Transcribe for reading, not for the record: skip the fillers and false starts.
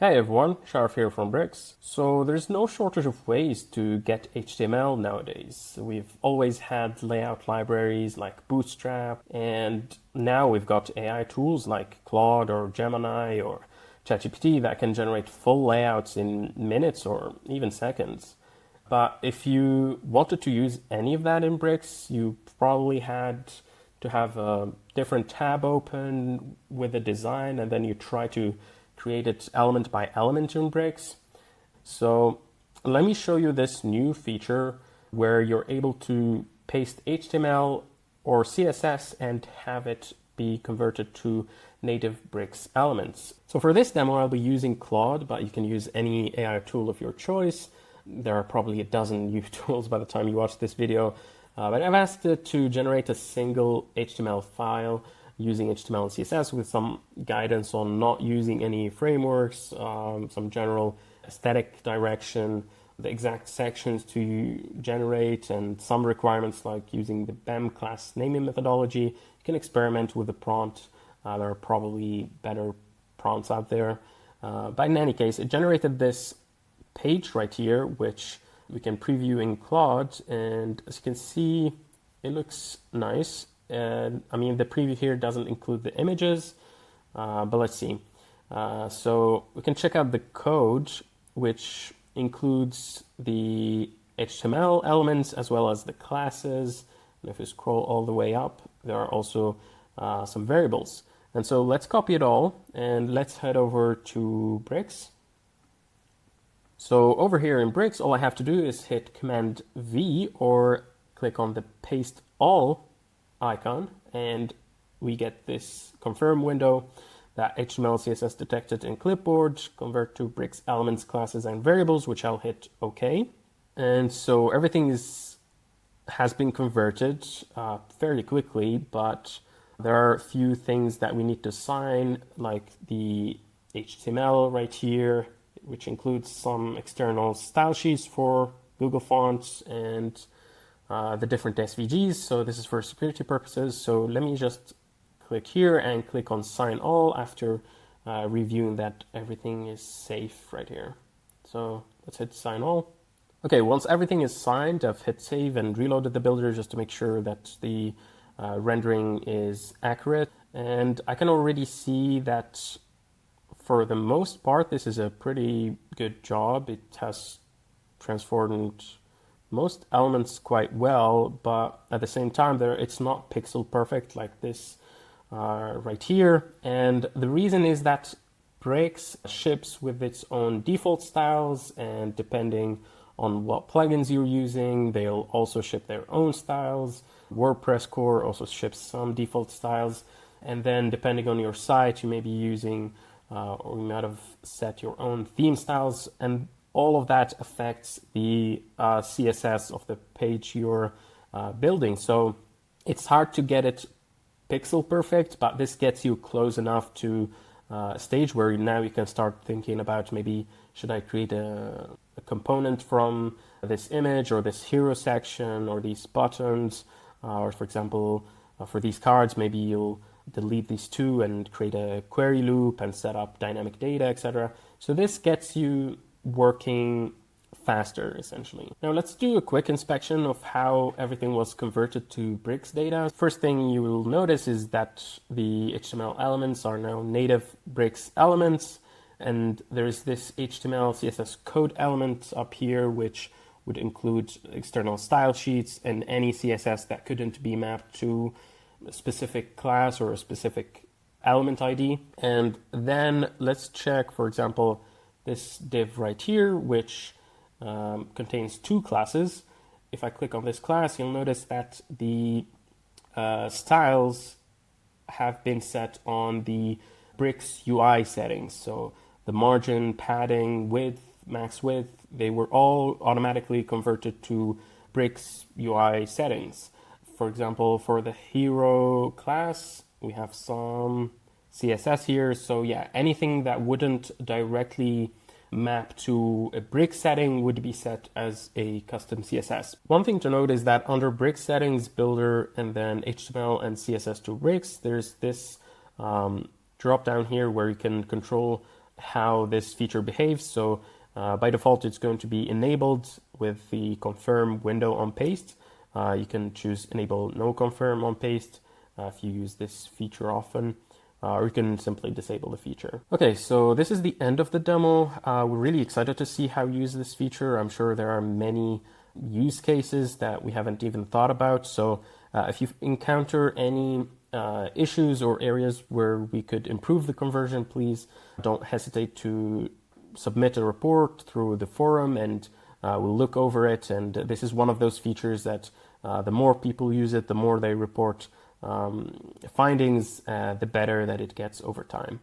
Hey everyone, Sharif here from Bricks. So there's no shortage of ways to get HTML nowadays. We've always had layout libraries like Bootstrap, and now we've got AI tools like Claude or Gemini or ChatGPT that can generate full layouts in minutes or even seconds. But if you wanted to use any of that in Bricks, you probably had to have a different tab open with a design, and then you try to create it element by element in Bricks. So let me show you this new feature where you're able to paste HTML or CSS and have it be converted to native Bricks elements. So for this demo, I'll be using Claude, but you can use any AI tool of your choice. There are probably a dozen new tools by the time you watch this video, but I've asked it to generate a single HTML file using HTML and CSS with some guidance on not using any frameworks, some general aesthetic direction, the exact sections to generate, and some requirements like using the BEM class naming methodology. You can experiment with the prompt. There are probably better prompts out there. But in any case, it generated this page right here, which we can preview in Claude. And as you can see, it looks nice. And I mean, the preview here doesn't include the images, but let's see. So we can check out the code, which includes the HTML elements as well as the classes. And if you scroll all the way up, there are also some variables. And so let's copy it all and let's head over to Bricks. So over here in Bricks, all I have to do is hit Command V or click on the Paste All icon, and we get this confirm window that HTML CSS detected in clipboard, convert to Bricks elements, classes, and variables, which I'll hit OK. And so everything has been converted fairly quickly, but there are a few things that we need to sign, like the HTML right here, which includes some external style sheets for Google Fonts and the different SVGs. So this is for security purposes. So let me just click here and click on sign all after reviewing that everything is safe right here. So let's hit sign all. Okay, once everything is signed, I've hit save and reloaded the builder just to make sure that the rendering is accurate. And I can already see that for the most part, this is a pretty good job. It has transformed most elements quite well, but at the same time, it's not pixel perfect like this right here. And the reason is that Bricks ships with its own default styles, and depending on what plugins you're using, they'll also ship their own styles. WordPress core also ships some default styles. And then depending on your site, you may be using or you might have set your own theme styles, and all of that affects the CSS of the page you're building. So it's hard to get it pixel perfect, but this gets you close enough to a stage where now you can start thinking about maybe should I create a component from this image or this hero section or these buttons, or for example, for these cards, maybe you'll delete these two and create a query loop and set up dynamic data, etc. So this gets you working faster, essentially. Now let's do a quick inspection of how everything was converted to Bricks data. First thing you will notice is that the HTML elements are now native Bricks elements, and there is this HTML CSS code element up here, which would include external style sheets and any CSS that couldn't be mapped to a specific class or a specific element ID. And then let's check, for example, this div right here, which contains two classes. If I click on this class, you'll notice that the styles have been set on the Bricks UI settings. So the margin, padding, width, max width, they were all automatically converted to Bricks UI settings. For example, for the hero class, we have some CSS here. So yeah, anything that wouldn't directly map to a Bricks setting would be set as a custom CSS. One thing to note is that under Bricks settings, builder, and then HTML and CSS to Bricks, there's this drop down here where you can control how this feature behaves. So by default, it's going to be enabled with the confirm window on paste. You can choose enable no confirm on paste if you use this feature often, or you can simply disable the feature. Okay, so this is the end of the demo. We're really excited to see how you use this feature. I'm sure there are many use cases that we haven't even thought about. So if you encounter any issues or areas where we could improve the conversion, please don't hesitate to submit a report through the forum, and we'll look over it. And this is one of those features that the more people use it, the more they report findings, the better that it gets over time.